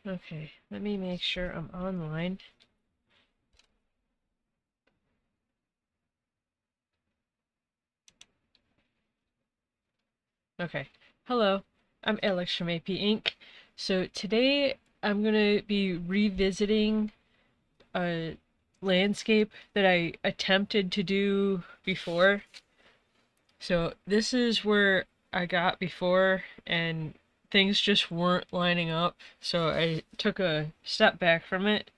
Okay, let me make sure I'm online. Okay, hello, I'm Alex from AP Inc. So today I'm gonna be revisiting a landscape that I attempted to do before. So this is where I got before and things just weren't lining up. So I took a step back from it.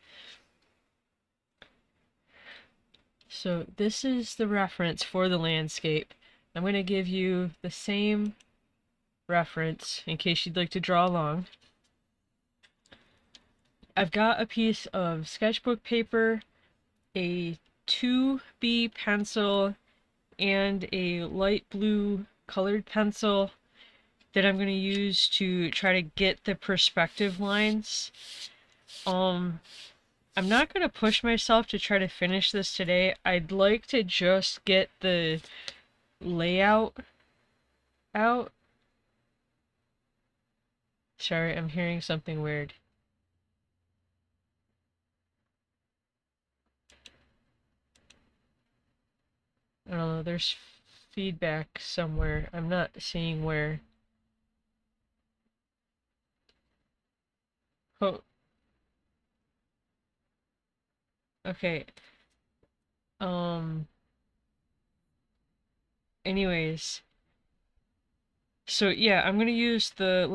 So this is the reference for the landscape. I'm going to give you the same reference in case you'd like to draw along. I've got a piece of sketchbook paper, a 2B pencil, and a light blue colored pencil that I'm going to use to try to get the perspective lines. I'm not going to push myself to try to finish this today. I'd like to just get the layout out. Sorry, I'm hearing something weird. I don't know, there's feedback somewhere. I'm not seeing where. Oh, okay. Um, anyways. So yeah, I'm gonna use the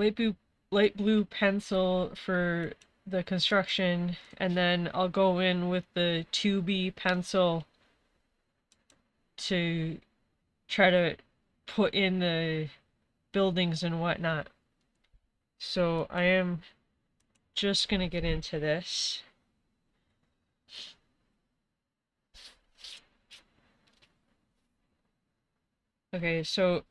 light blue pencil for the construction, and then I'll go in with the 2B pencil to try to put in the buildings and whatnot. So I am just gonna get into this. Okay, so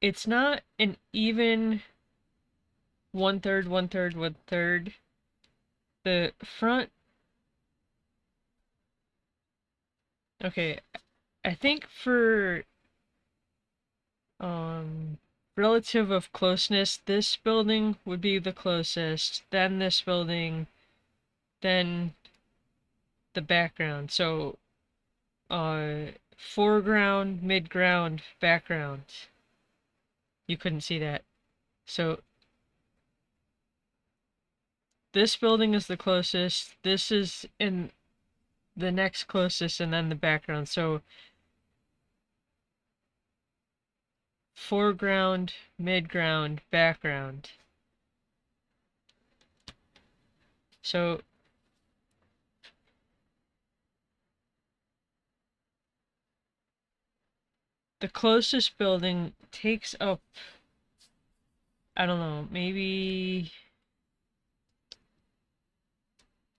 it's not an even 1/3, 1/3, 1/3. The front, okay, I think for um relative of closeness, this building would be the closest, then this building, then the background. So foreground, midground, background. You couldn't see that. So this building is the closest, this is in the next closest, and then the background. So foreground, midground, background. So the closest building takes up, I don't know, maybe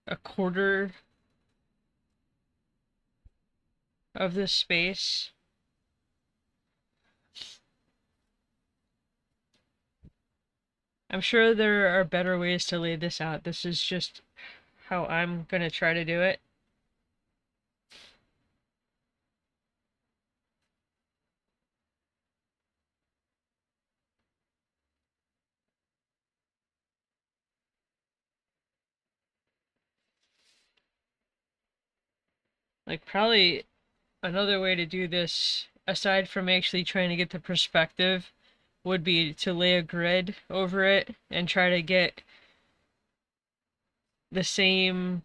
a quarter of this space. I'm sure there are better ways to lay this out. This is just how I'm gonna try to do it. Like, probably another way to do this, aside from actually trying to get the perspective, would be to lay a grid over it and try to get the same,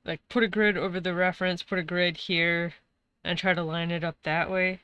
like put a grid over the reference, put a grid here, and try to line it up that way.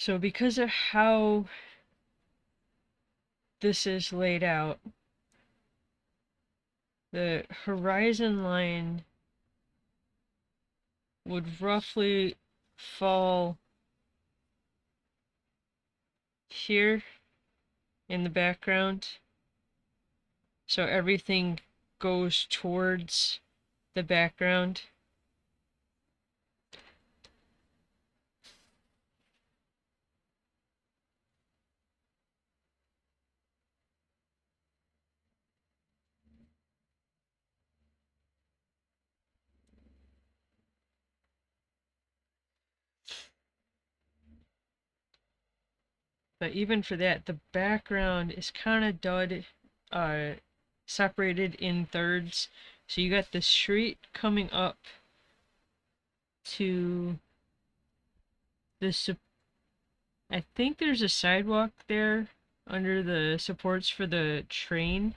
So because of how this is laid out, the horizon line would roughly fall here in the background. So everything goes towards the background. But even for that, the background is kind of uh, separated in thirds. So you got the street coming up to this. I think there's a sidewalk there under the supports for the train.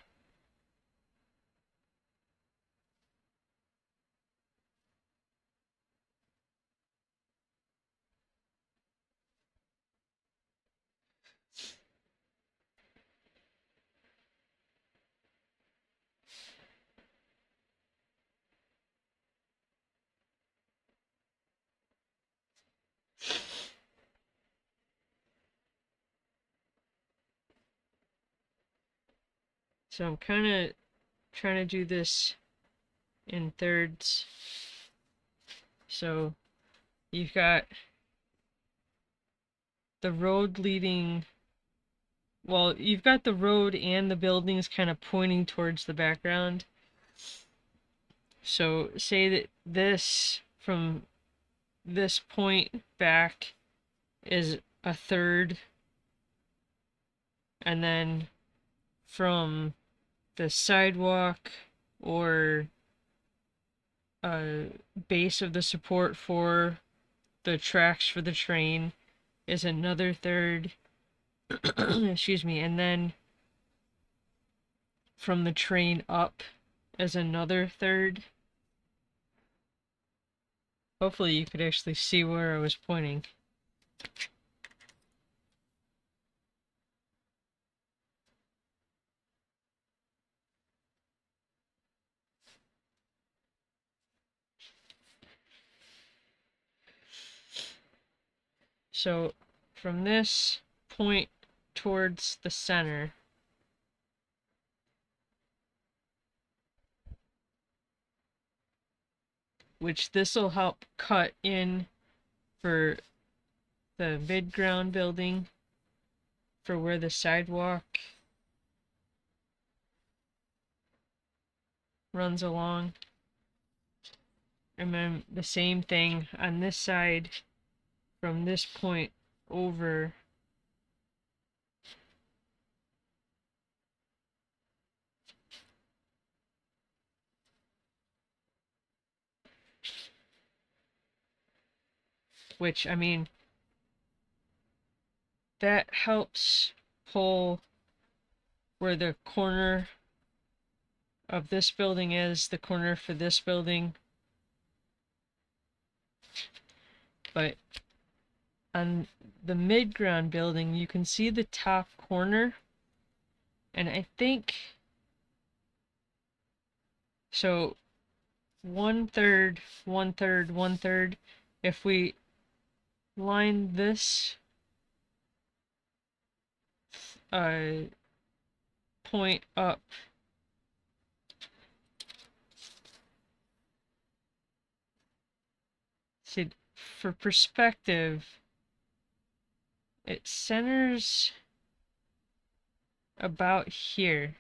So I'm kind of trying to do this in thirds. So you've got the road leading, well, you've got the road and the buildings kind of pointing towards the background. So say that this, from this point back, is a third, and then from the sidewalk or base of the support for the tracks for the train is another third. Excuse me, and then from the train up is another third. Hopefully you could actually see where I was pointing. So from this point towards the center, which this will help cut in for the mid-ground building, for where the sidewalk runs along. And then the same thing on this side from this point over which, I mean, that helps pull where the corner of this building is, the corner for this building. But on the mid-ground building, you can see the top corner, and I think so 1/3, 1/3, 1/3. If we line this point up, see, for perspective, it centers about here.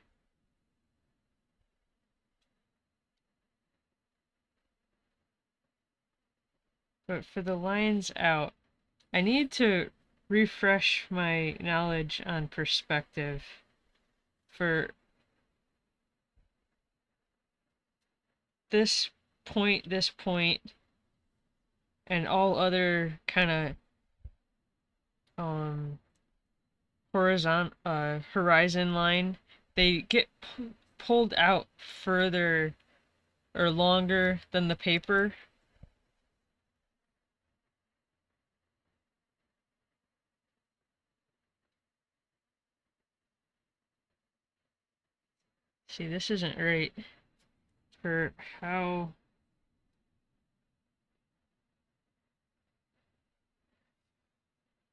But for the lines out, I need to refresh my knowledge on perspective for this point, and all other kind of horizon line. They get pulled out further or longer than the paper. See, this isn't right for how...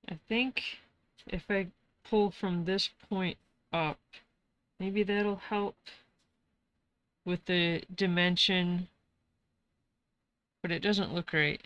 I think if I pull from this point up, maybe that'll help with the dimension, but it doesn't look right.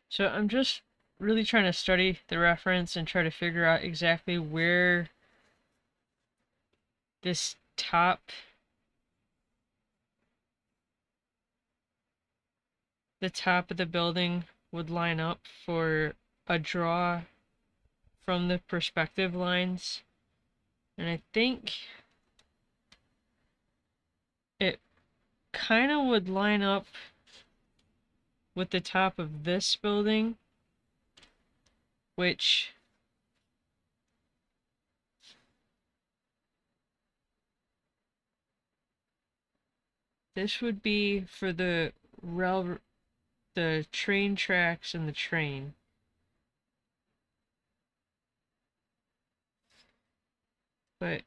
So I'm just really trying to study the reference and try to figure out exactly where this the top of the building would line up for a draw from the perspective lines. And I think it kind of would line up with the top of this building, which this would be for the train tracks and the train. But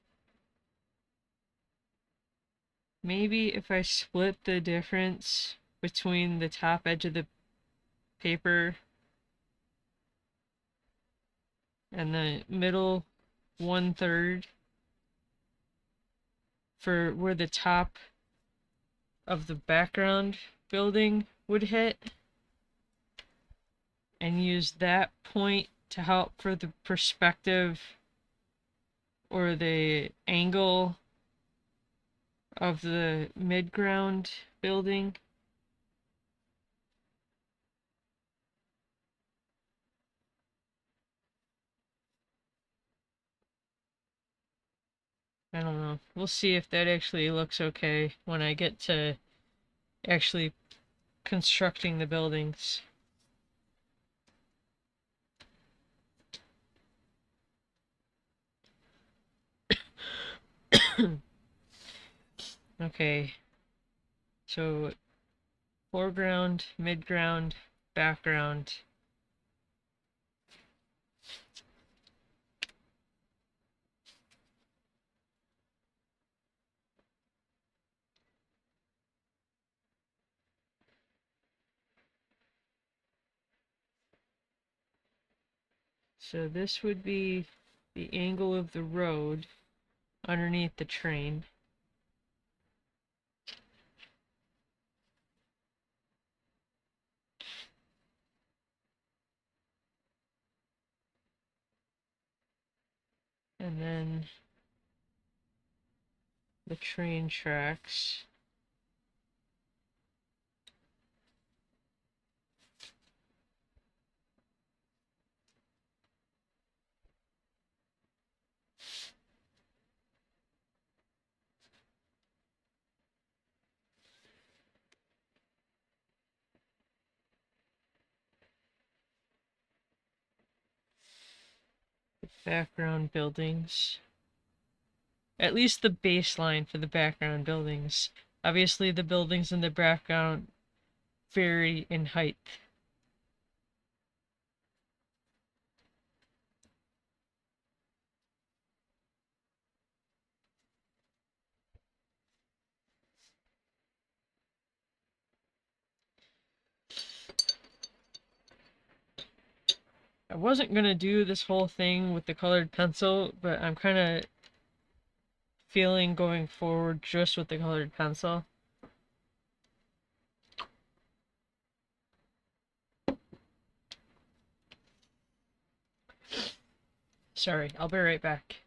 maybe if I split the difference between the top edge of the paper and the middle 1/3 for where the top of the background building would hit, and use that point to help for the perspective or the angle of the midground building. I don't know. We'll see if that actually looks okay when I get to actually constructing the buildings. Okay, so foreground, midground, background. So this would be the angle of the road underneath the train. And then the train tracks. Background buildings. At least the baseline for the background buildings. Obviously, the buildings in the background vary in height. I wasn't gonna do this whole thing with the colored pencil, but I'm kind of feeling going forward just with the colored pencil. Sorry, I'll be right back.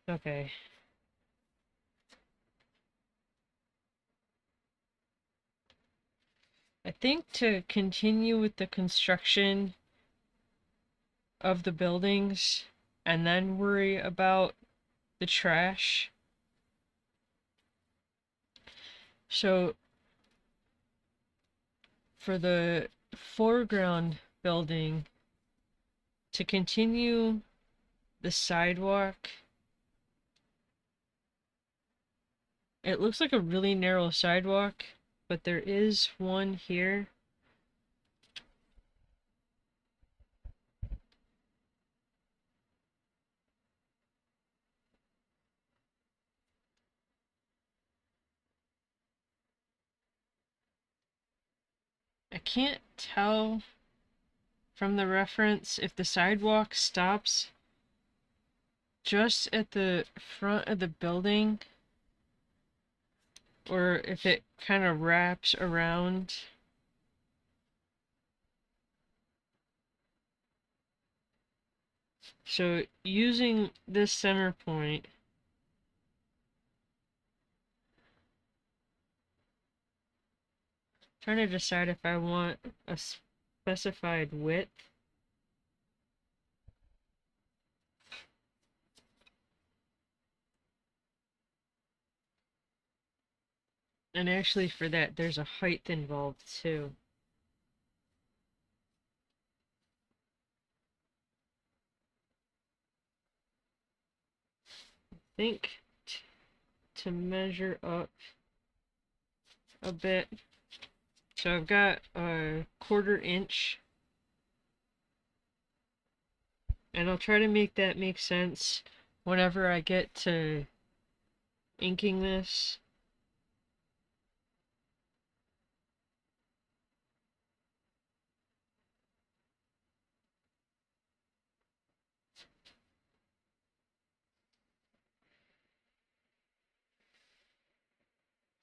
Okay. I think to continue with the construction of the buildings and then worry about the trash. So for the foreground building, to continue the sidewalk, it looks like a really narrow sidewalk, but there is one here. I can't tell from the reference if the sidewalk stops just at the front of the building or if it kind of wraps around. So using this center point, trying to decide if I want a specified width. And actually for that, there's a height involved too. I think to measure up a bit. So I've got a 1/4 inch. And I'll try to make that make sense whenever I get to inking this.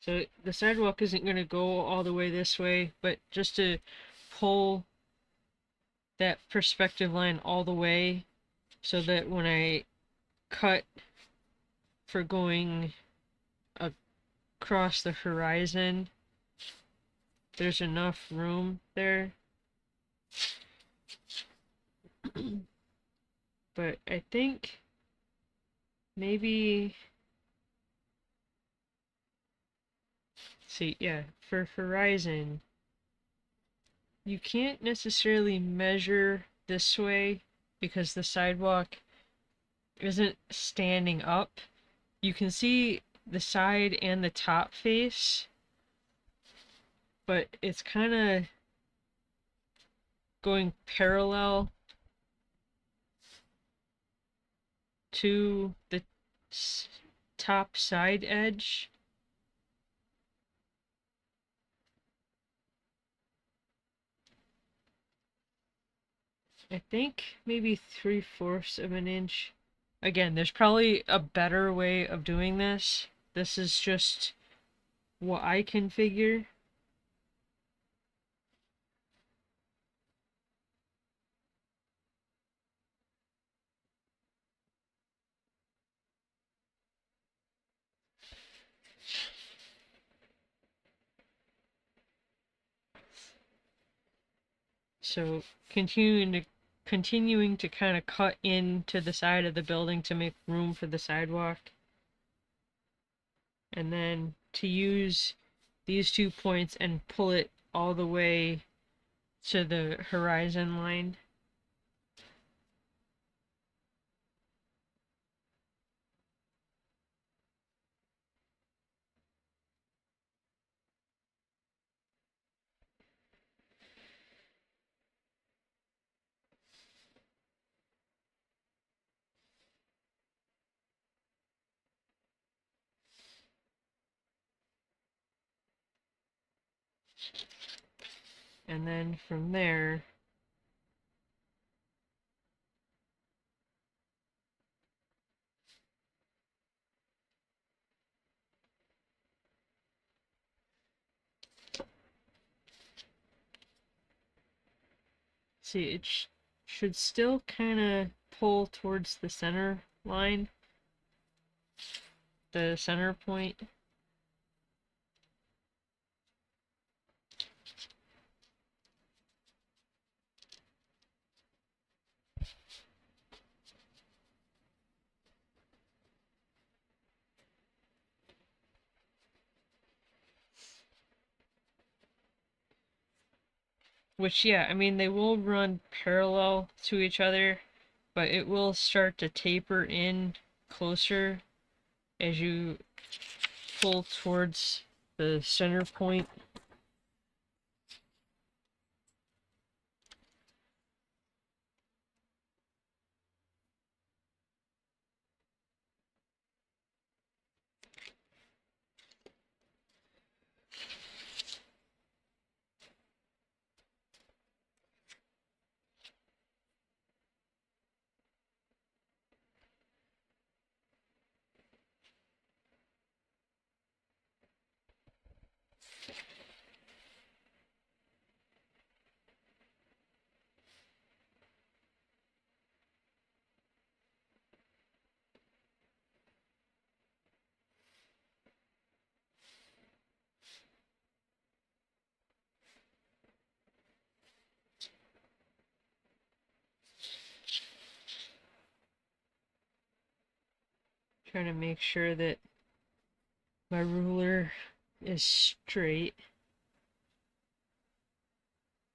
So the sidewalk isn't going to go all the way this way, but just to pull that perspective line all the way so that when I cut for going across the horizon, there's enough room there. But I think maybe, see, yeah, for horizon, you can't necessarily measure this way because the sidewalk isn't standing up. You can see the side and the top face, but it's kind of going parallel to the top side edge. I think maybe 3/4 of an inch. Again, there's probably a better way of doing this. This is just what I can figure. So continuing to kind of cut into the side of the building to make room for the sidewalk. And then to use these 2 points and pull it all the way to the horizon line. And then from there, see, it should still kind of pull towards the center line, the center point. Which, yeah, I mean, they will run parallel to each other, but it will start to taper in closer as you pull towards the center point. Trying to make sure that my ruler is straight,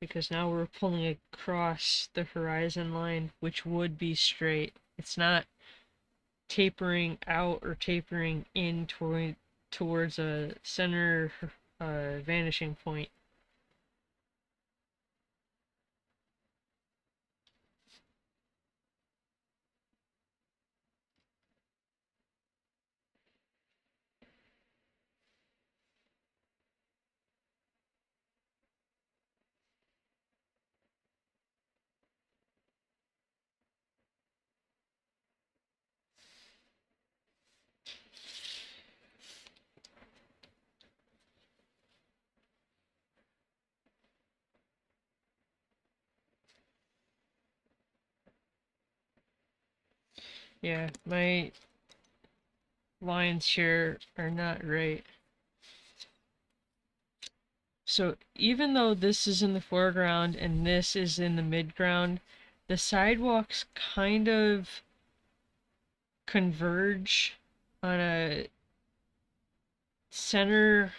because now we're pulling across the horizon line, which would be straight. It's not tapering out or tapering in towards a center vanishing point. Yeah, my lines here are not right. So even though this is in the foreground and this is in the midground, the sidewalks kind of converge on a center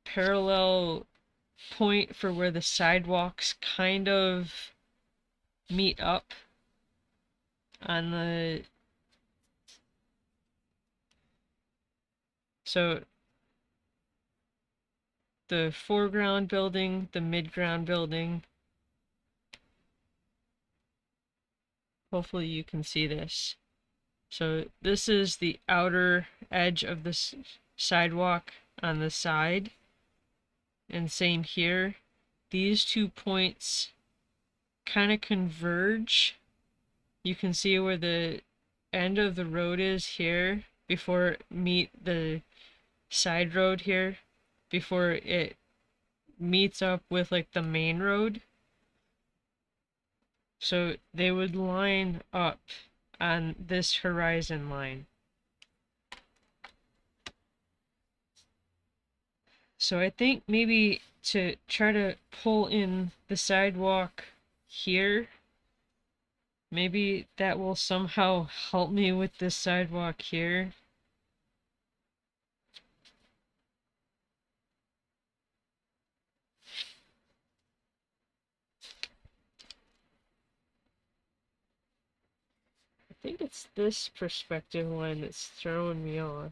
parallel point for where the sidewalks kind of meet up on the, so the foreground building, the midground building. Hopefully you can see this. So this is the outer edge of this sidewalk on the side. And same here. These 2 points kind of converge. You can see where the end of the road is here before it meet the side road here, before it meets up with like the main road. So they would line up on this horizon line. So I think maybe to try to pull in the sidewalk here, maybe that will somehow help me with this sidewalk here. I think it's this perspective line that's throwing me off.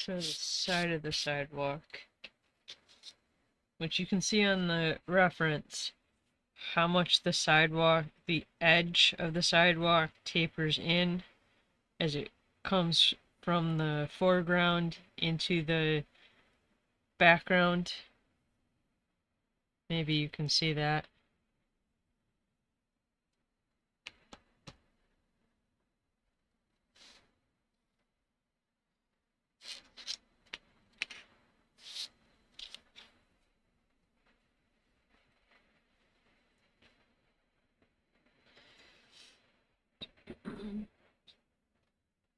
So the side of the sidewalk, which you can see on the reference, how much the sidewalk, the edge of the sidewalk tapers in as it comes from the foreground into the background. Maybe you can see that.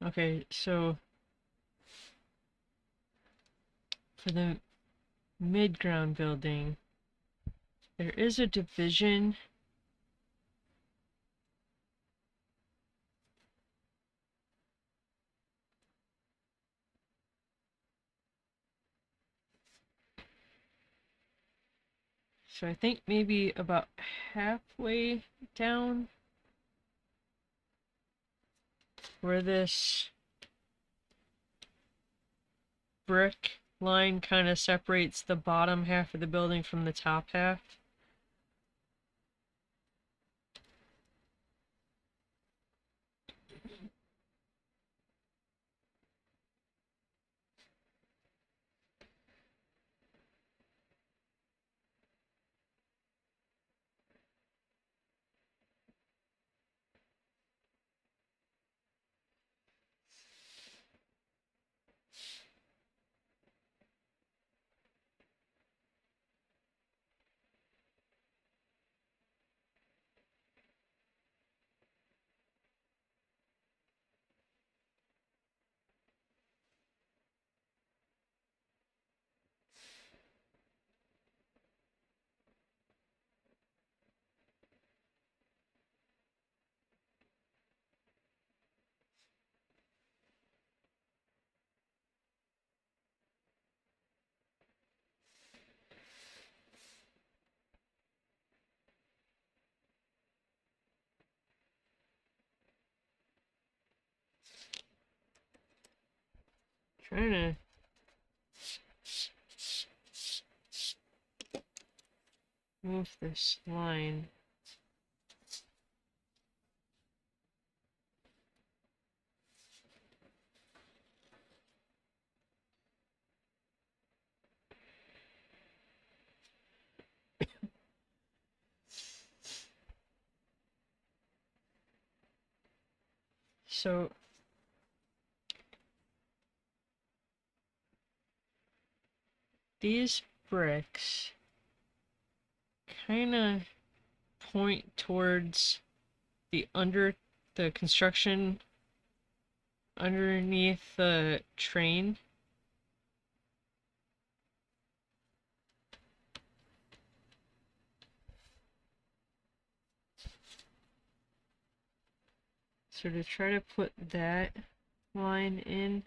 Okay, so for the mid-ground building, there is a division. So I think maybe about halfway down where this brick line kind of separates the bottom half of the building from the top half. Trying to move this line. So these bricks kind of point towards the construction underneath the train. So to try to put that line in,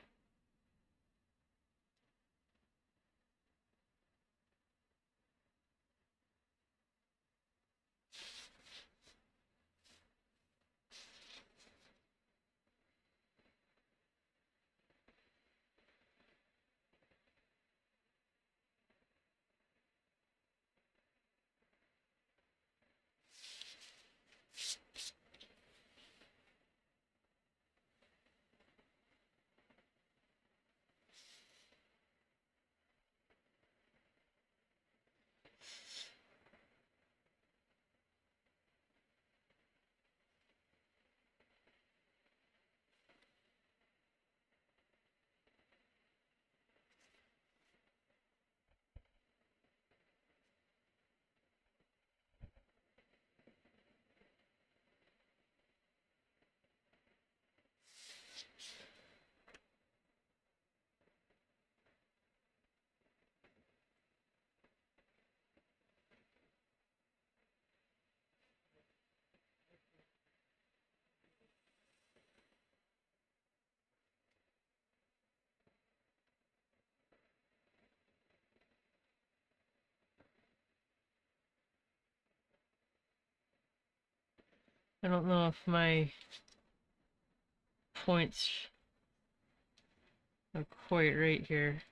I don't know if my points are quite right here.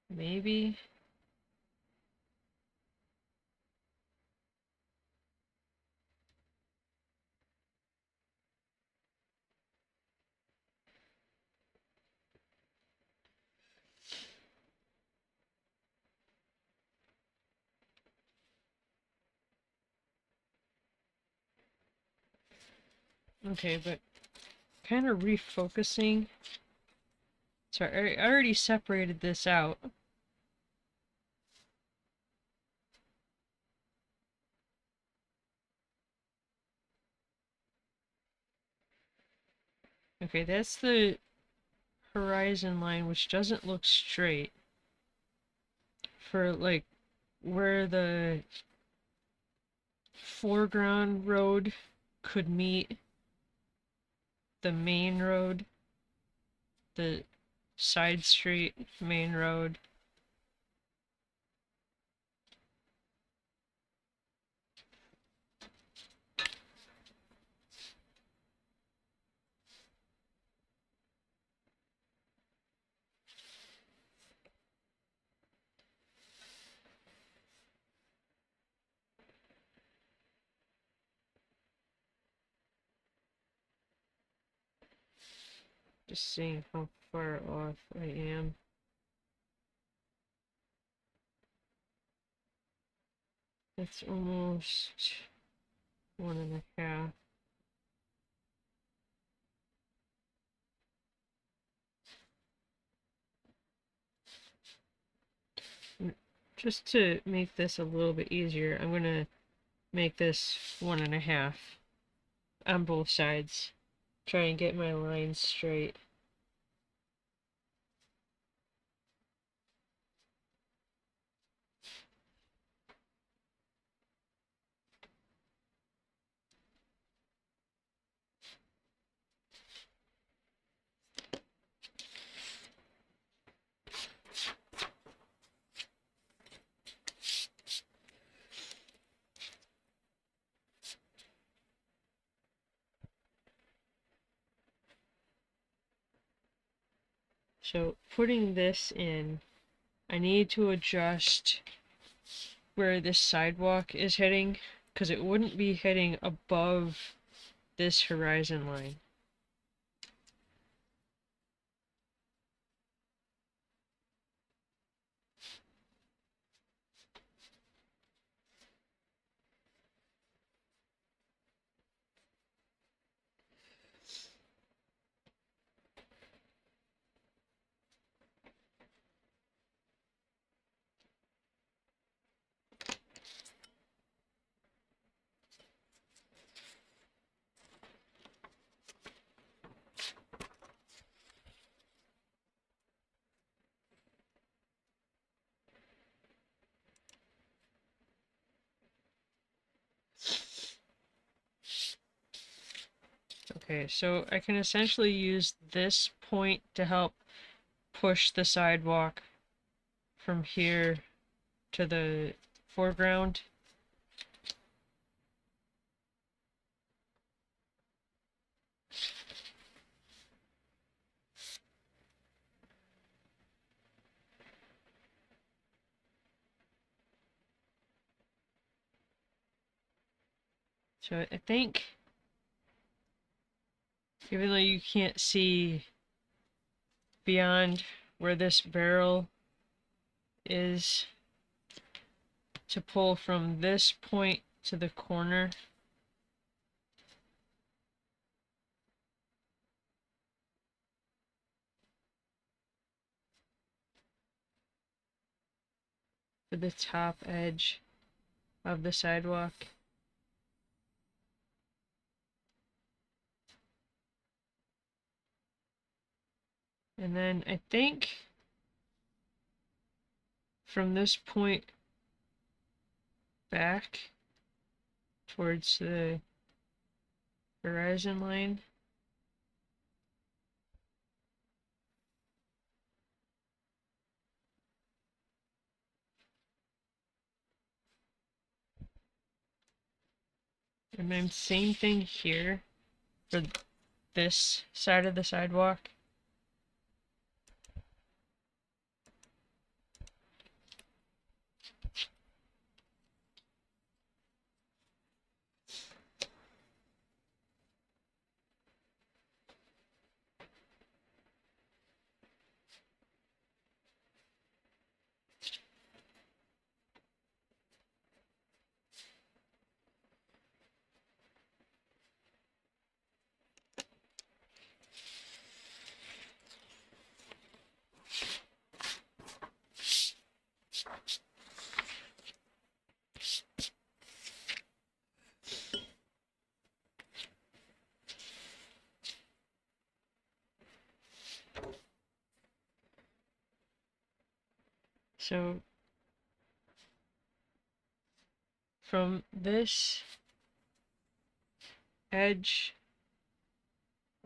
Maybe. Okay, but kind of refocusing. So I already separated this out. Okay, that's the horizon line, which doesn't look straight. For like where the foreground road could meet the main road, the side street main road. Just seeing how far off I am. It's almost 1.5. Just to make this a little bit easier, I'm gonna make this 1.5 on both sides. Try and get my lines straight. So putting this in, I need to adjust where this sidewalk is heading, because it wouldn't be heading above this horizon line. Okay, so I can essentially use this point to help push the sidewalk from here to the foreground. So I think, even though you can't see beyond where this barrel is, to pull from this point to the corner, for the top edge of the sidewalk. And then I think from this point back towards the horizon line, and then same thing here for this side of the sidewalk. So from this edge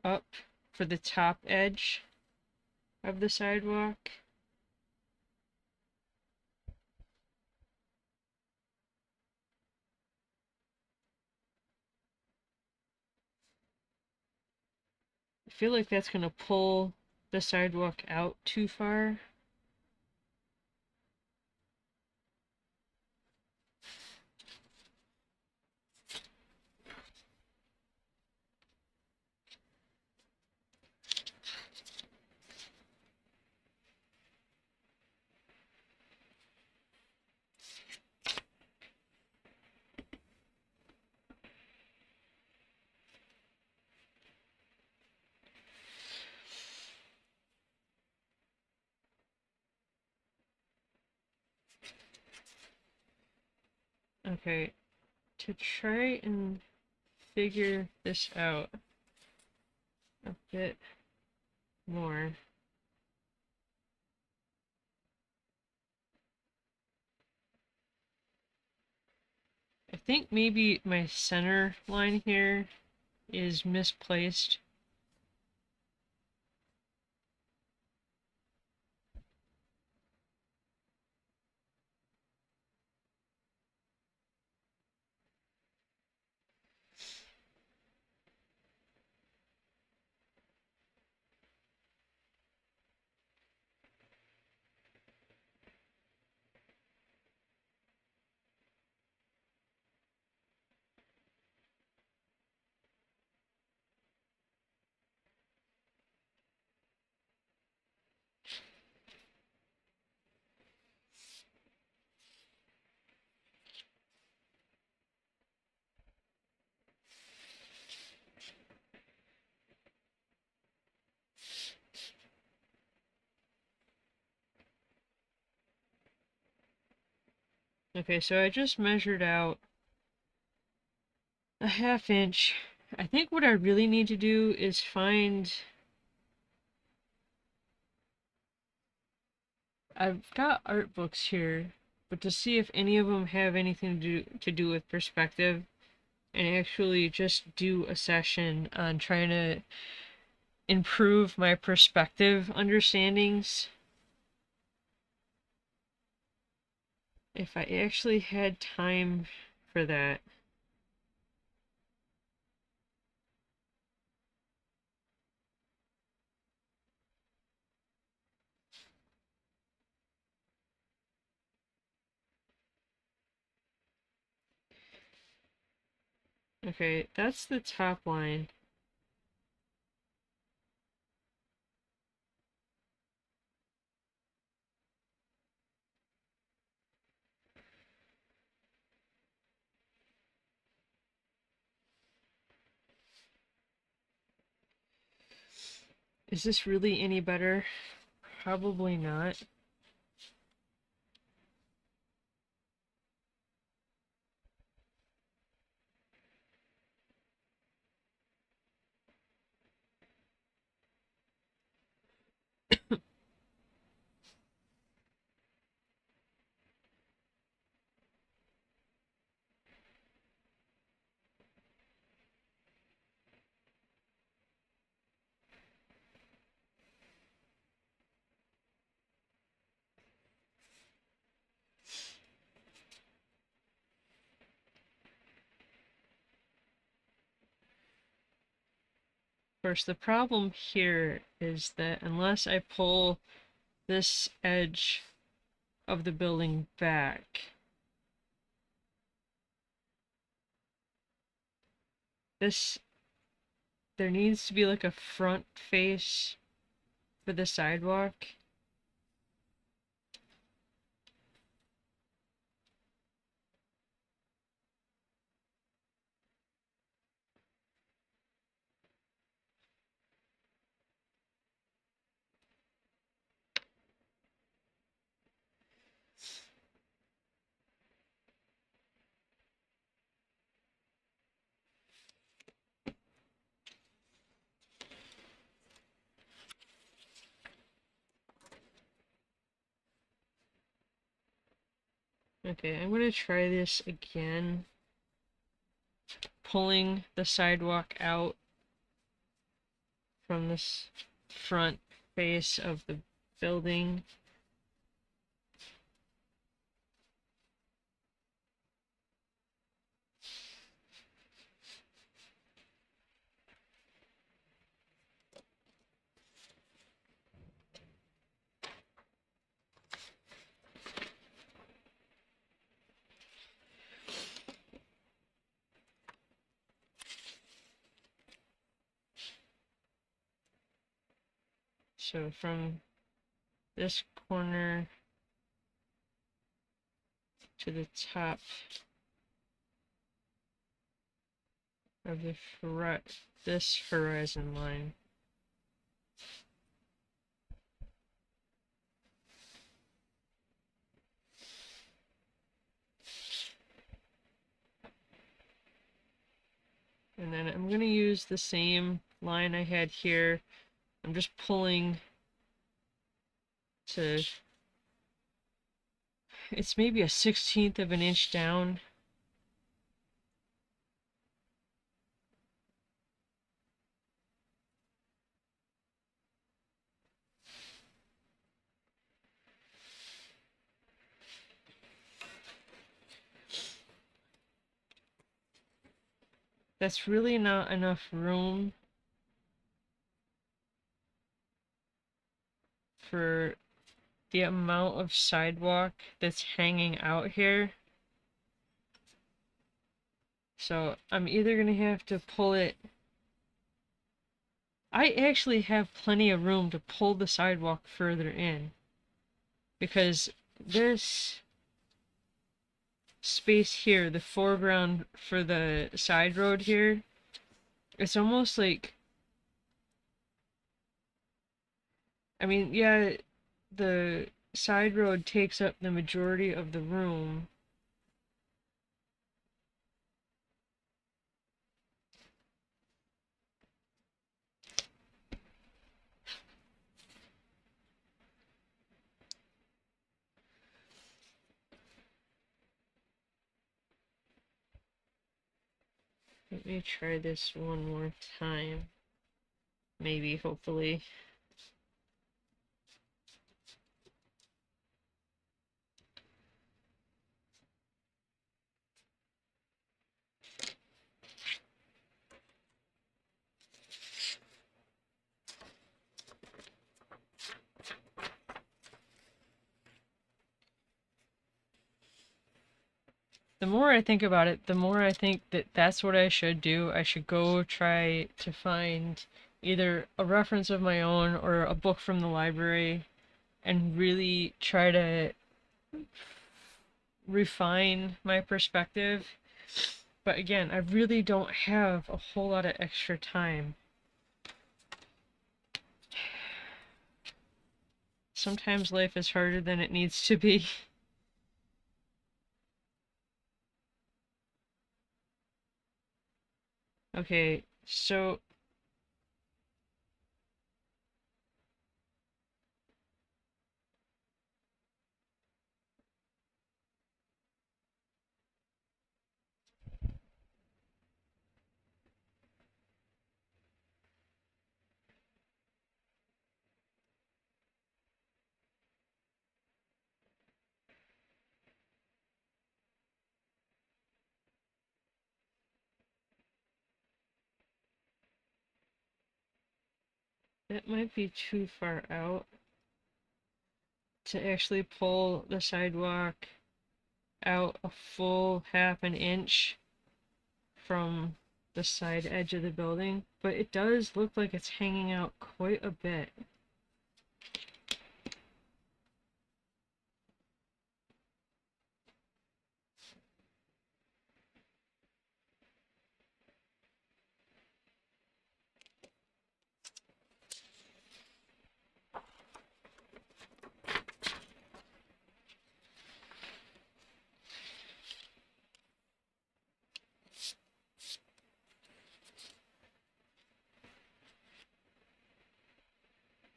up for the top edge of the sidewalk, I feel like that's going to pull the sidewalk out too far. Okay, to try and figure this out a bit more. I think maybe my center line here is misplaced. Okay, so I just measured out a 1/2 inch. I think what I really need to do is find... I've got art books here, but to see if any of them have anything to do with perspective, and actually just do a session on trying to improve my perspective understandings. If I actually had time for that. Okay, that's the top line. Is this really any better? Probably not. Of course, the problem here is that unless I pull this edge of the building back, this, there needs to be like a front face for the sidewalk. Okay, I'm gonna try this again. Pulling the sidewalk out from this front face of the building. So from this corner to the top of this horizon line. And then I'm going to use the same line I had here. I'm just pulling to, it's maybe a 1/16 of an inch down. That's really not enough room for the amount of sidewalk that's hanging out here. So I'm either gonna have to pull it. I actually have plenty of room to pull the sidewalk further in, because this space here, the foreground for the side road here, it's almost like, I mean, yeah, the side road takes up the majority of the room. Let me try this one more time. Maybe, hopefully. The more I think about it, the more I think that that's what I should do. I should go try to find either a reference of my own or a book from the library and really try to refine my perspective. But again, I really don't have a whole lot of extra time. Sometimes life is harder than it needs to be. Okay, so that might be too far out to actually pull the sidewalk out a full half an inch from the side edge of the building, but it does look like it's hanging out quite a bit.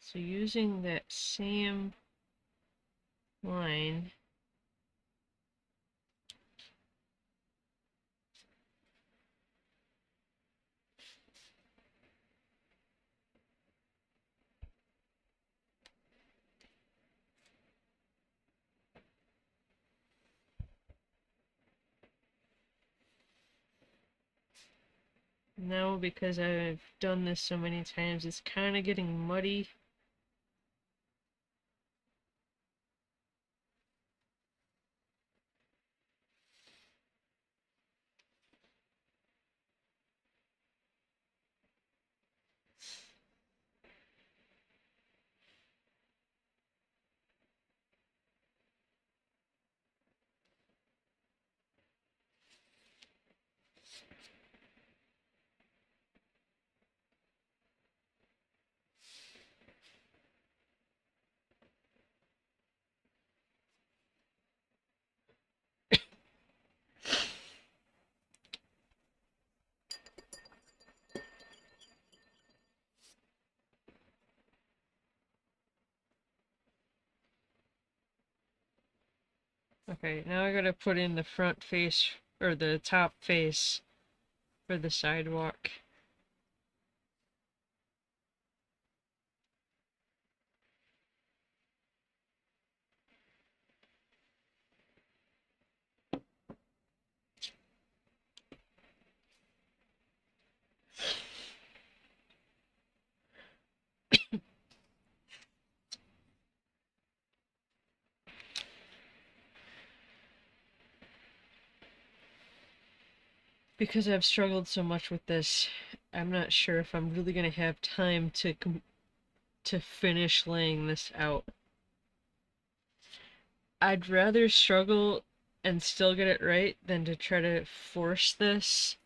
So using that same line, now because I've done this so many times, it's kind of getting muddy. Okay, now I gotta put in the front face, or the top face for the sidewalk. Because I've struggled so much with this, I'm not sure if I'm really gonna have time to finish laying this out. I'd rather struggle and still get it right than to try to force this.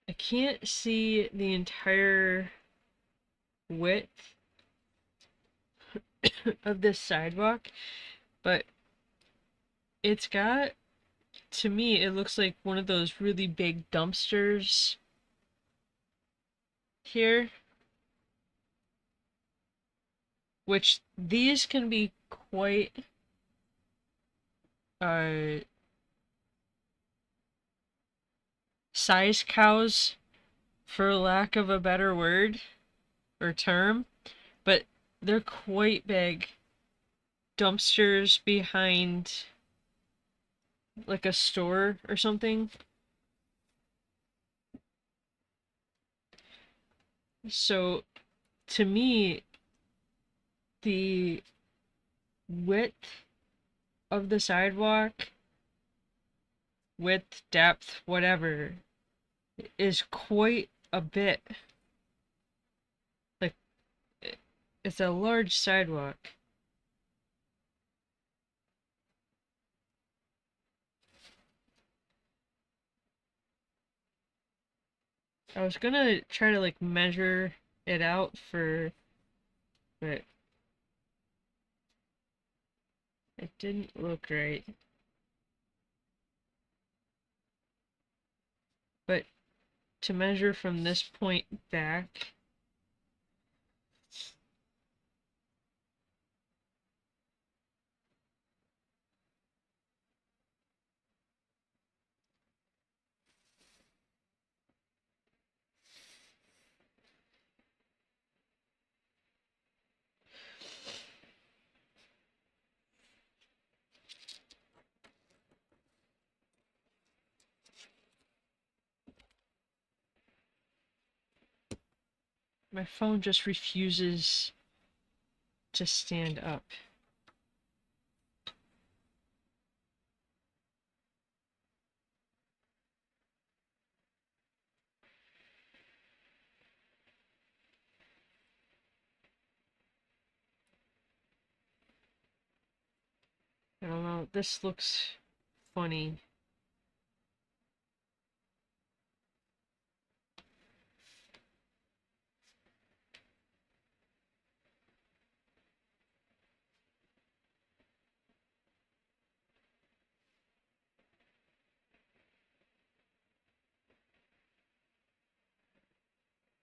I can't see the entire width of this sidewalk, but it's got, to me, it looks like one of those really big dumpsters here, which these can be quite uh size cows, for lack of a better word or term, but they're quite big dumpsters behind like a store or something. So to me, the width of the sidewalk, width, depth, whatever, is quite a bit. Like, it's a large sidewalk. I was gonna try to like measure it out but it didn't look right. But to measure from this point back, my phone just refuses to stand up. I don't know, this looks funny.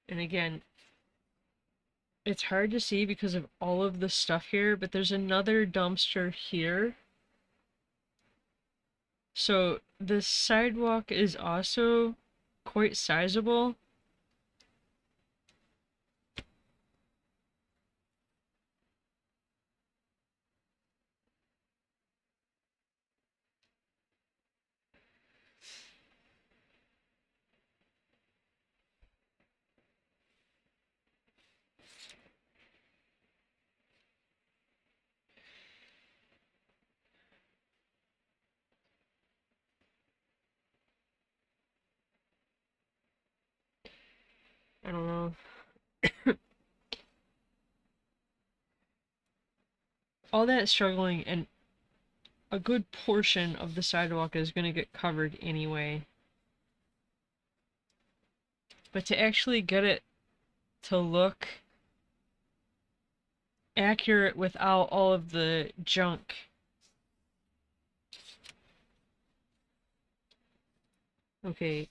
And again, it's hard to see because of all of the stuff here, but there's another dumpster here. So the sidewalk is also quite sizable. I don't know. All that struggling, and a good portion of the sidewalk is going to get covered anyway. But to actually get it to look accurate without all of the junk. Okay,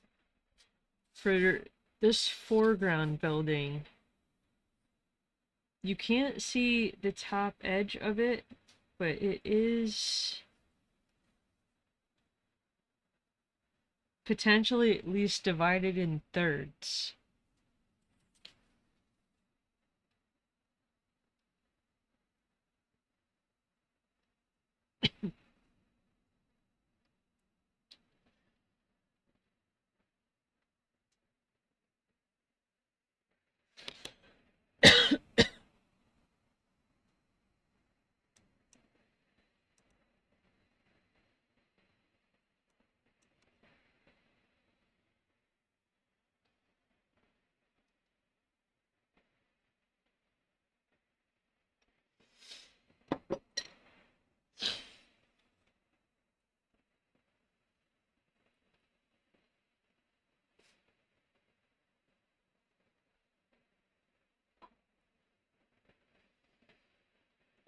For this foreground building, you can't see the top edge of it, but it is potentially at least divided in thirds.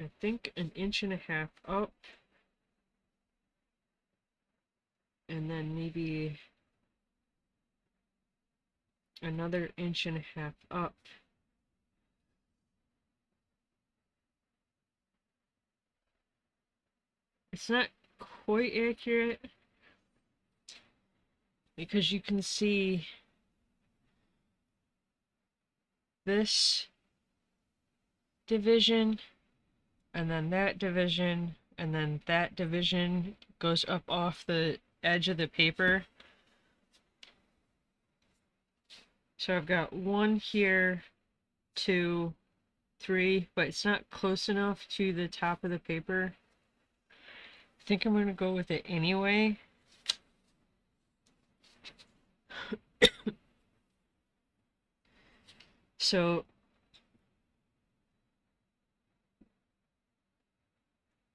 I think an inch and a half up, and then maybe another inch and a half up. It's not quite accurate because you can see this division, and then that division, and then that division goes up off the edge of the paper. So I've got 1 here, 2, 3, but it's not close enough to the top of the paper. I think I'm going to go with it anyway. So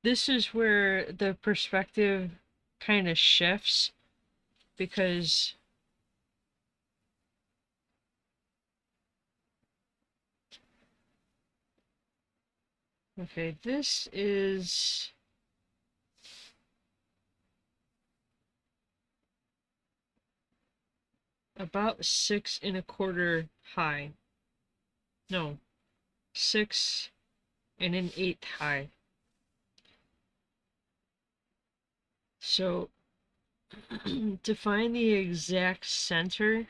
this is where the perspective kind of shifts, because okay, this is about 6 1/4 high. No, 6 1/8 high. So to find the exact center,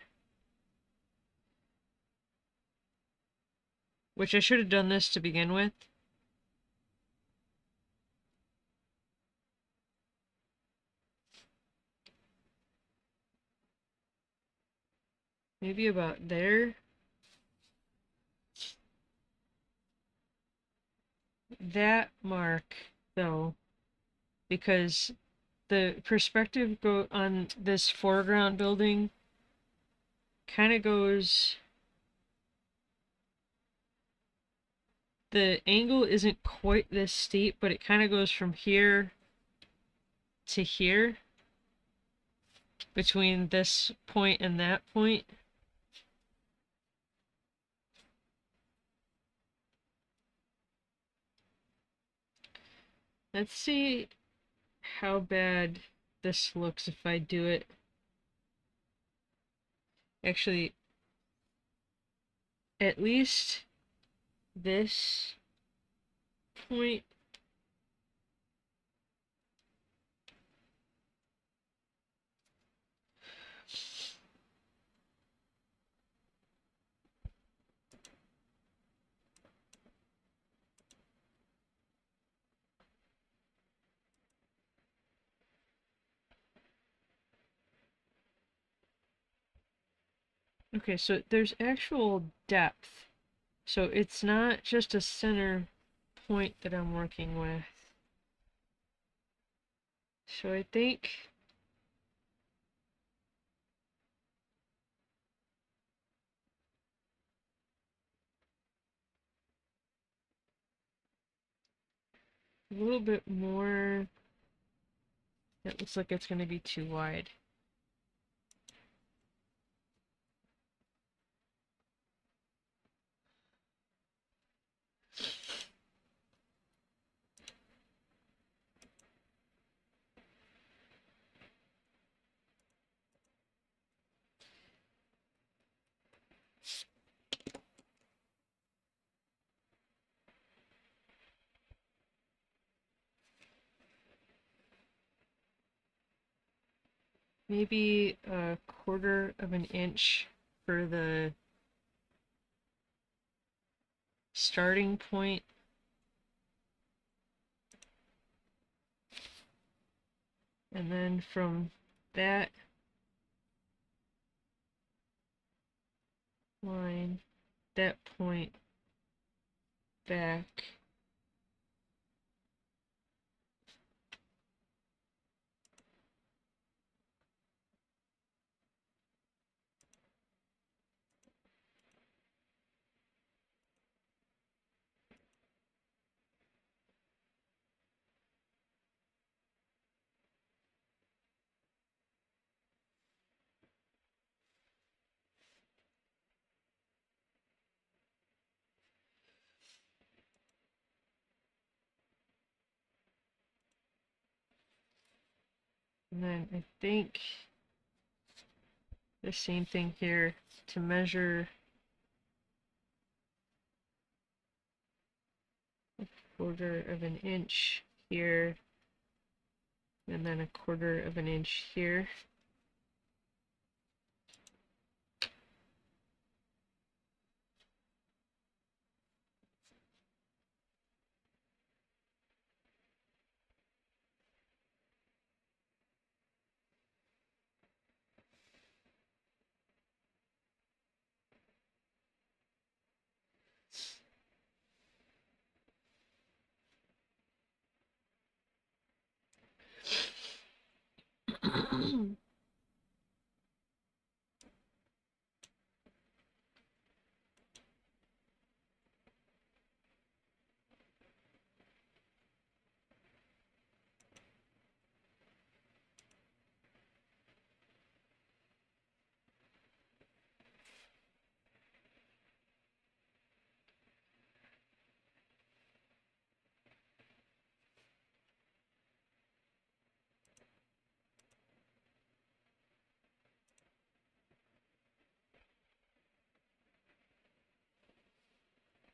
which I should have done this to begin with, maybe about there. That mark, though, because the perspective go on this foreground building kind of goes, the angle isn't quite this steep, but it kind of goes from here to here, between this point and that point. Let's see how bad this looks if I do it. Actually, at least this point. Okay, so there's actual depth. So it's not just a center point that I'm working with. So I think a little bit more. That looks like it's going to be too wide. maybe a quarter of an inch for the starting point. And then from that line, that point back, and then I think the same thing here to measure a quarter of an inch here, and then a quarter of an inch here.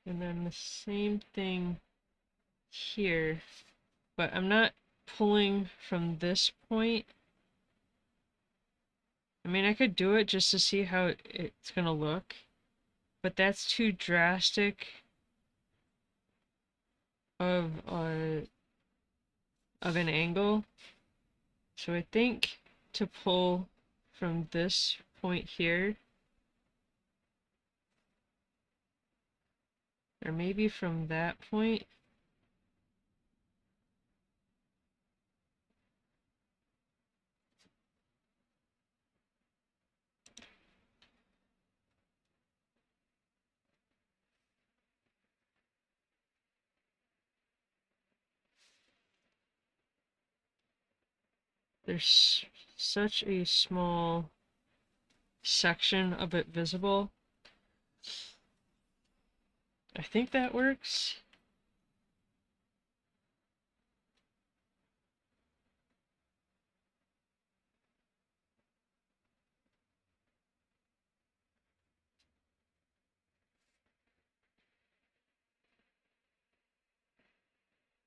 And then the same thing here, but I'm not pulling from this point. I mean, I could do it just to see how it's gonna look, but that's too drastic of an angle. So I think to pull from this point here, or maybe from that point. There's such a small section of it visible. I think that works.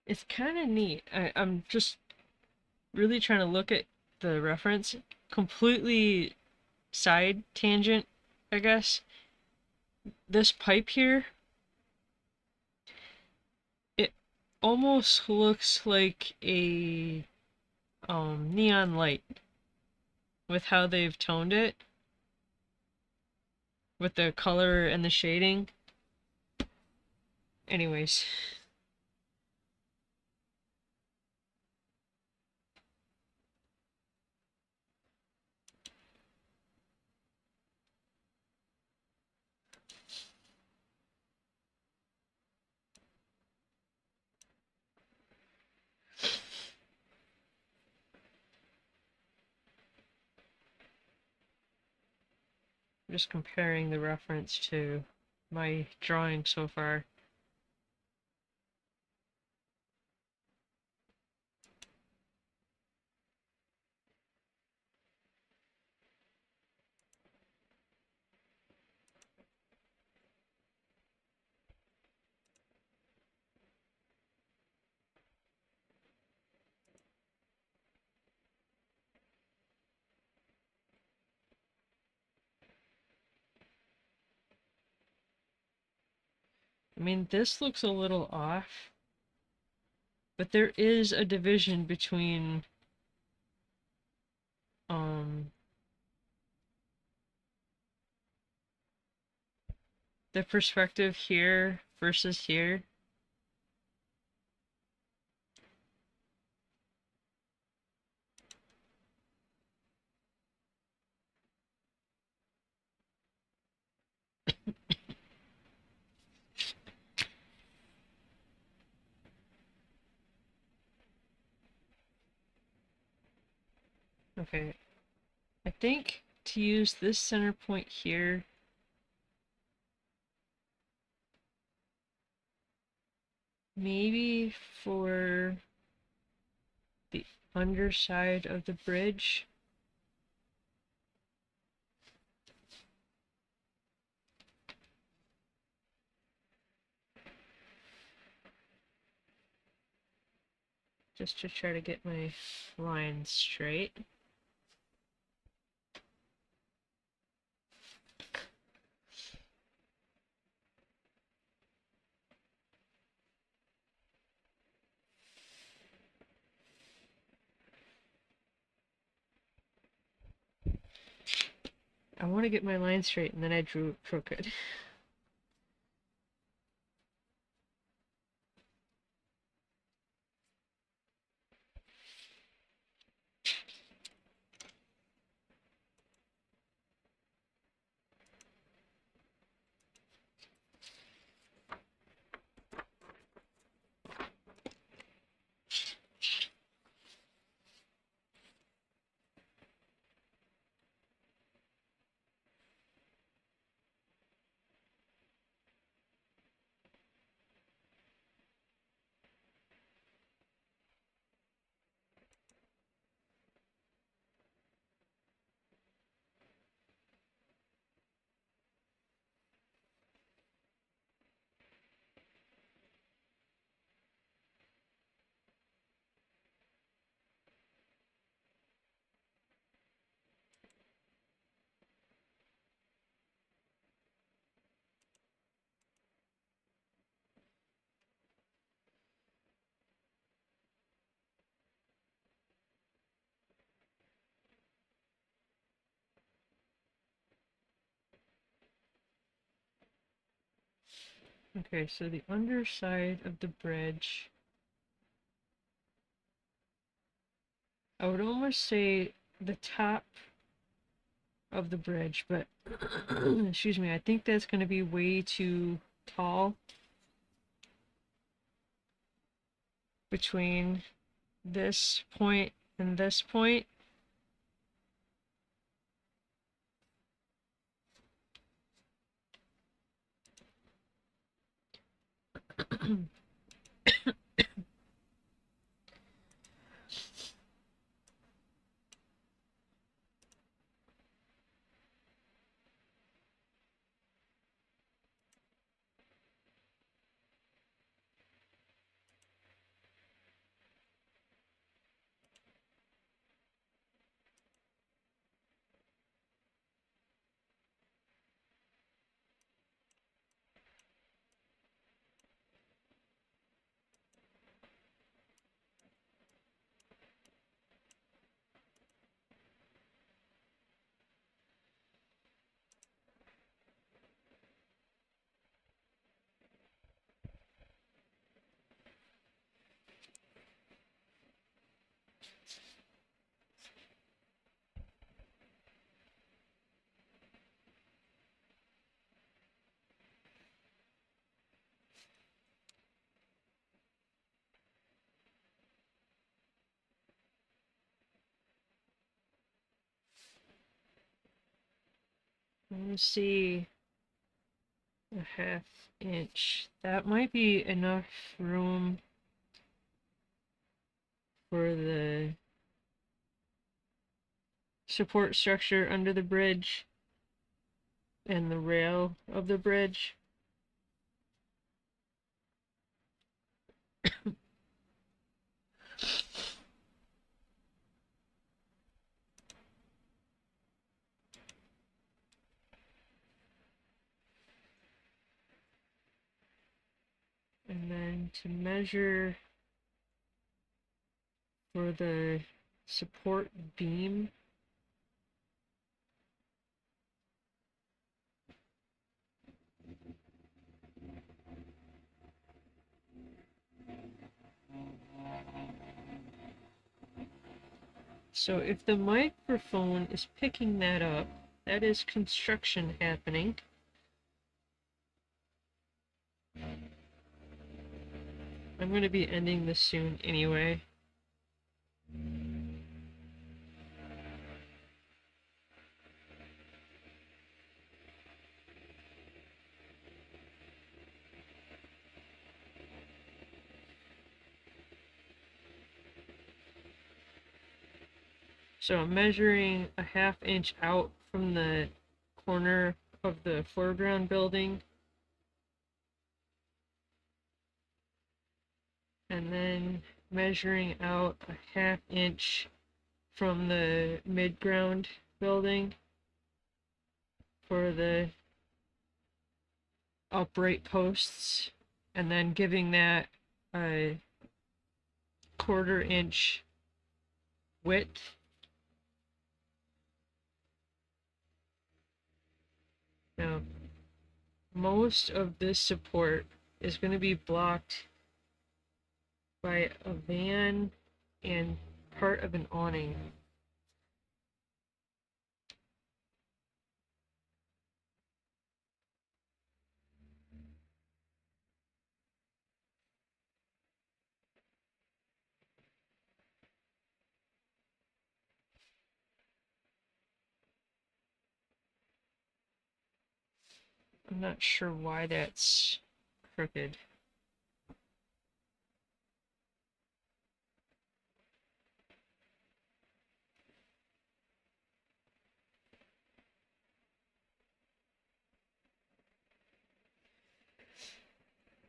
It's kind of neat. I'm just really trying to look at the reference. Completely side tangent, I guess. This pipe here, it almost looks like a neon light with how they've toned it, with the color and the shading. Anyways, I'm just comparing the reference to my drawing so far. I mean, this looks a little off, but there is a division between um the perspective here versus here. Okay, I think to use this center point here, maybe for the underside of the bridge. Just to try to get my lines straight. I want to get my line straight, and then I drew it crooked. Okay, so the underside of the bridge, I would almost say the top of the bridge, but excuse me, I think that's going to be way too tall between this point and this point. Let me see, a half inch. That might be enough room for the support structure under the bridge and the rail of the bridge. And then to measure for the support beam, so if the microphone is picking that up, that is construction happening. I'm going to be ending this soon anyway. So I'm measuring a 1/2 inch out from the corner of the foreground building, and then measuring out a 1/2 inch from the midground building for the upright posts, and then giving that a 1/4 inch width. Now, most of this support is going to be blocked by a van and part of an awning. I'm not sure why that's crooked.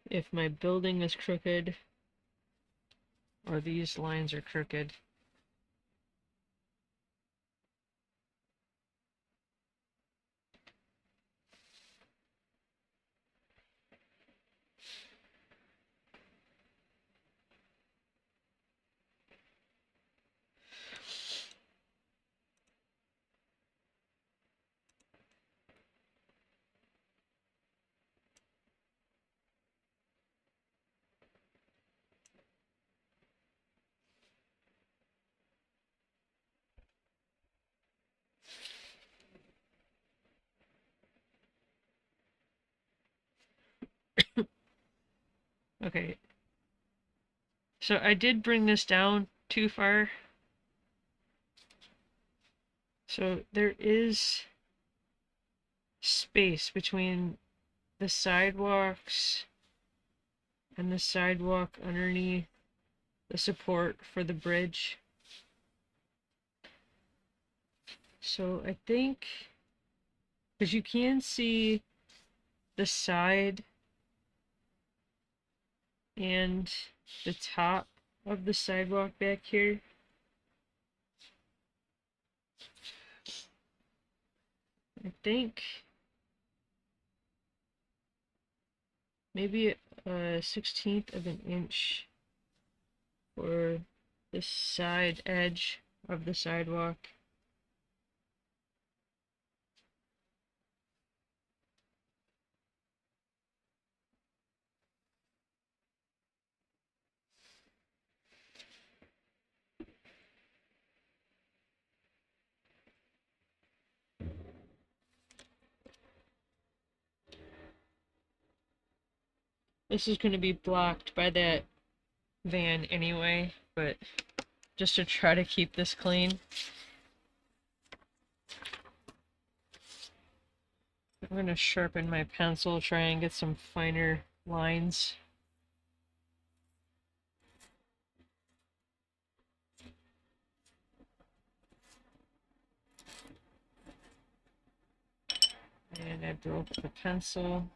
If my building is crooked, or these lines are crooked. Okay, so I did bring this down too far. So there is space between the sidewalks and the sidewalk underneath the support for the bridge. So I think, because you can see the side and the top of the sidewalk back here. I think maybe a 1/16 of an inch for the side edge of the sidewalk. This is going to be blocked by that van anyway, but just to try to keep this clean, I'm going to sharpen my pencil, try and get some finer lines. And I broke the pencil.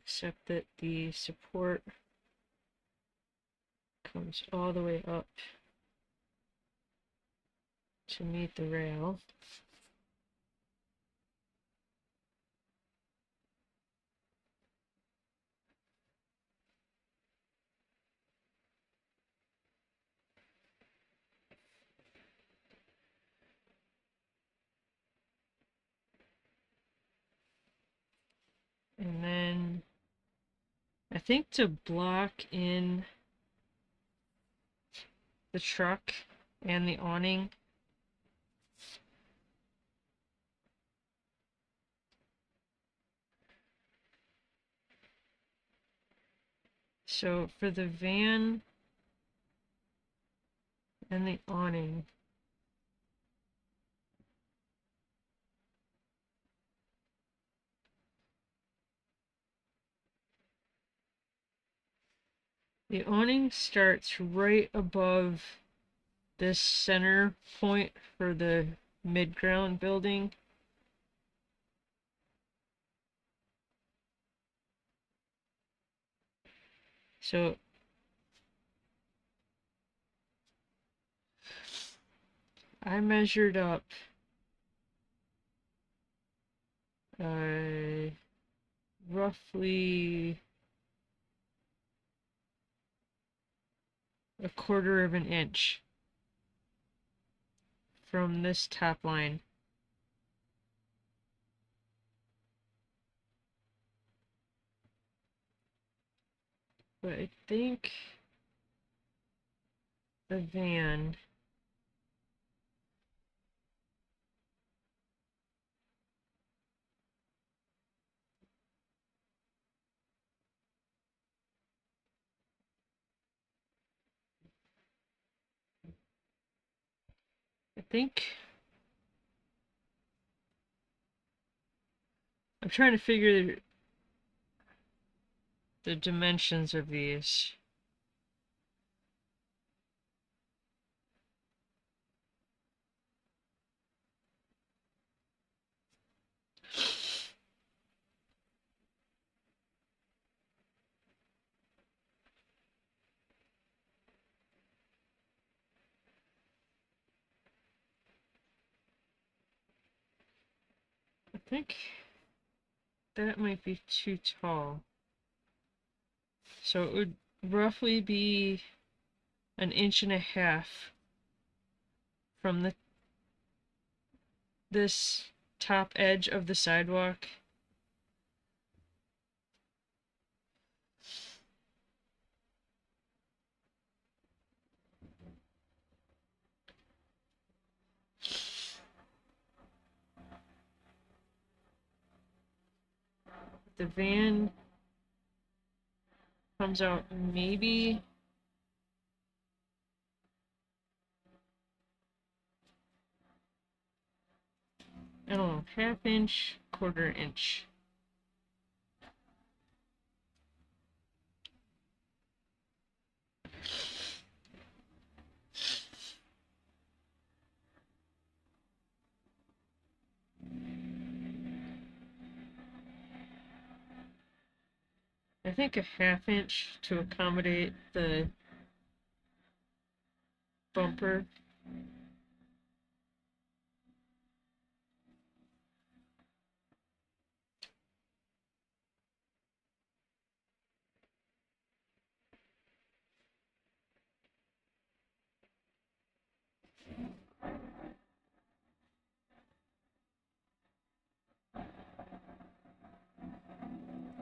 except that the support comes all the way up to meet the rail. And then I think to block in the truck and the awning, so for the van and the awning, the awning starts right above this center point for the mid-ground building. So I measured up roughly a quarter of an inch from this top line. But I think the van I think I'm trying to figure the dimensions of these. I think that might be too tall. So it would roughly be an inch and a half from this top edge of the sidewalk. The van comes out maybe I don't know, half inch, quarter inch. I think a half inch to accommodate the bumper.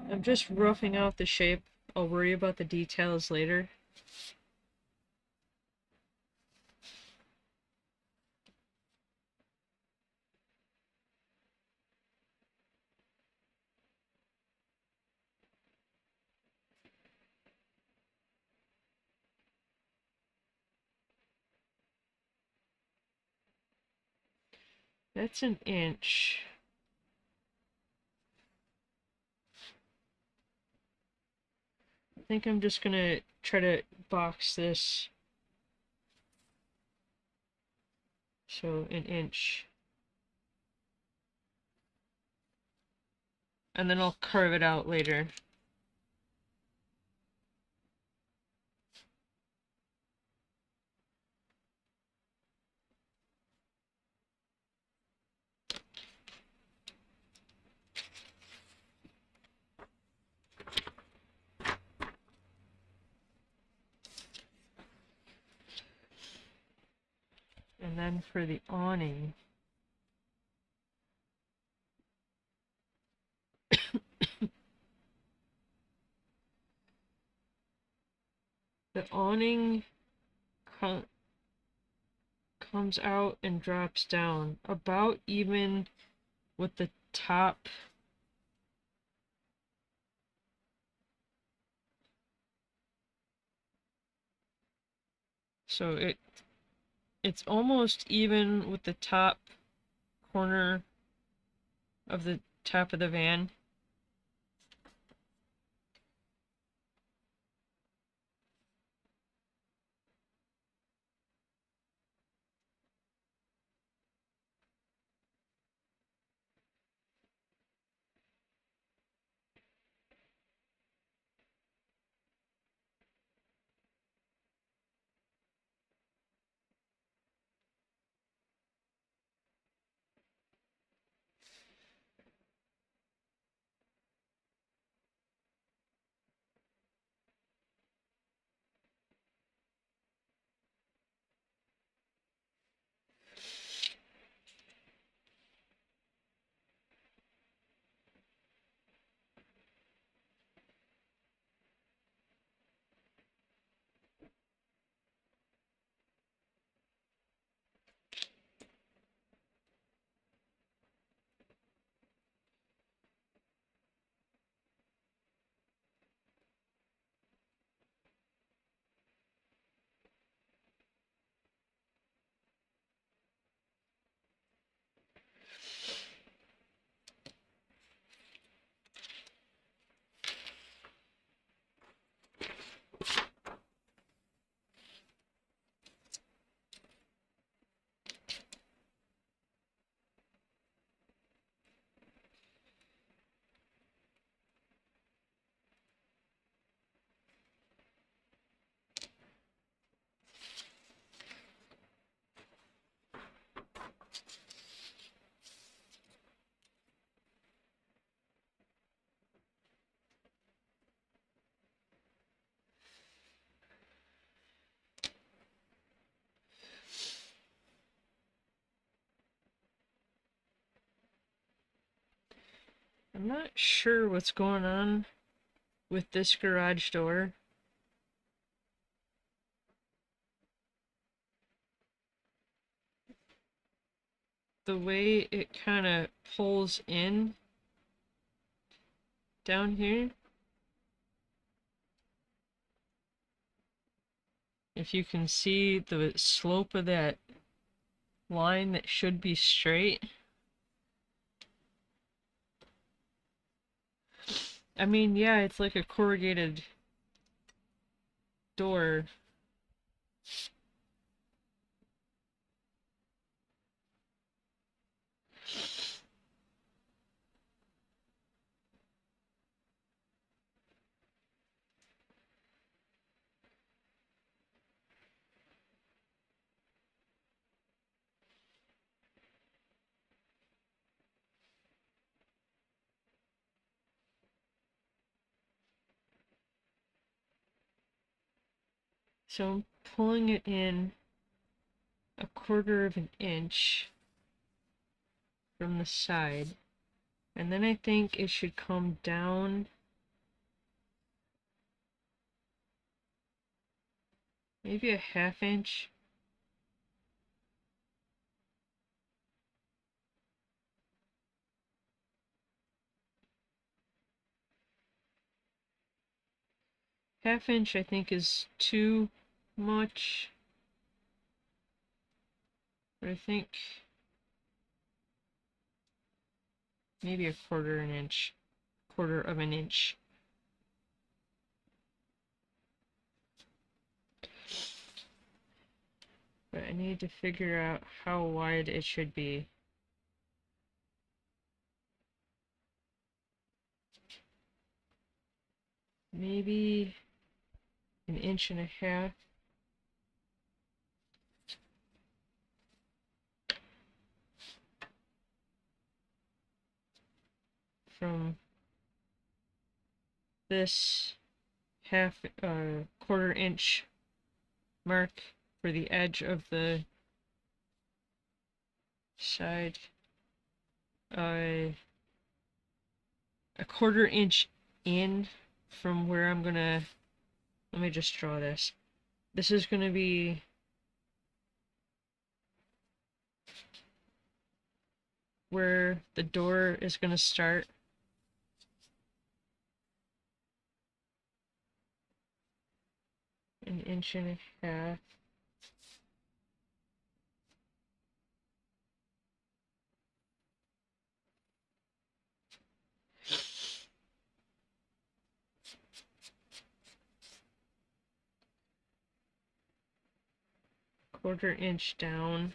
I'm just roughing out the shape. I'll worry about the details later. That's an inch. I think I'm just gonna try to box this. So an inch. And then I'll carve it out later. And then for the awning, the awning comes out and drops down about even with the top. So it's almost even with the top corner of the top of the van. I'm not sure what's going on with this garage door. The way it kind of pulls in down here. If you can see the slope of that line that should be straight. I mean, yeah, it's like a corrugated door. So I'm pulling it in 1/4 of an inch from the side. And then I think it should come down maybe a 1/2 inch. Half inch I think is too much. But I think maybe 1/4 an inch. 1/4 of an inch. But I need to figure out how wide it should be. Maybe 1.5 inches. From this 1/4 inch mark for the edge of the side a 1/4 inch in from where I'm gonna, let me just draw this. This is gonna be where the door is gonna start. An inch and a half. Quarter inch down.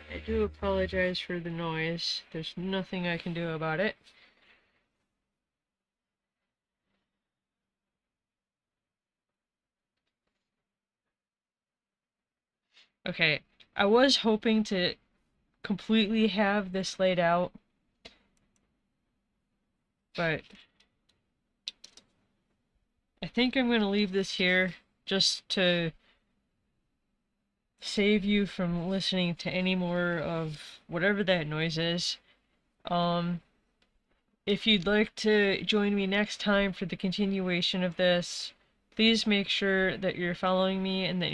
I do apologize for the noise. There's nothing I can do about it. Okay, I was hoping to completely have this laid out, but I think I'm going to leave this here just to save you from listening to any more of whatever that noise is. If you'd like to join me next time for the continuation of this, please make sure that you're following me and that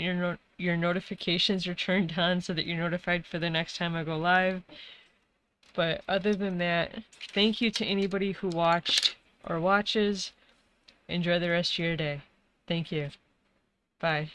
your notifications are turned on so that you're notified for the next time I go live. But other than that, thank you to anybody who watched or watches. Enjoy the rest of your day. Thank you. Bye.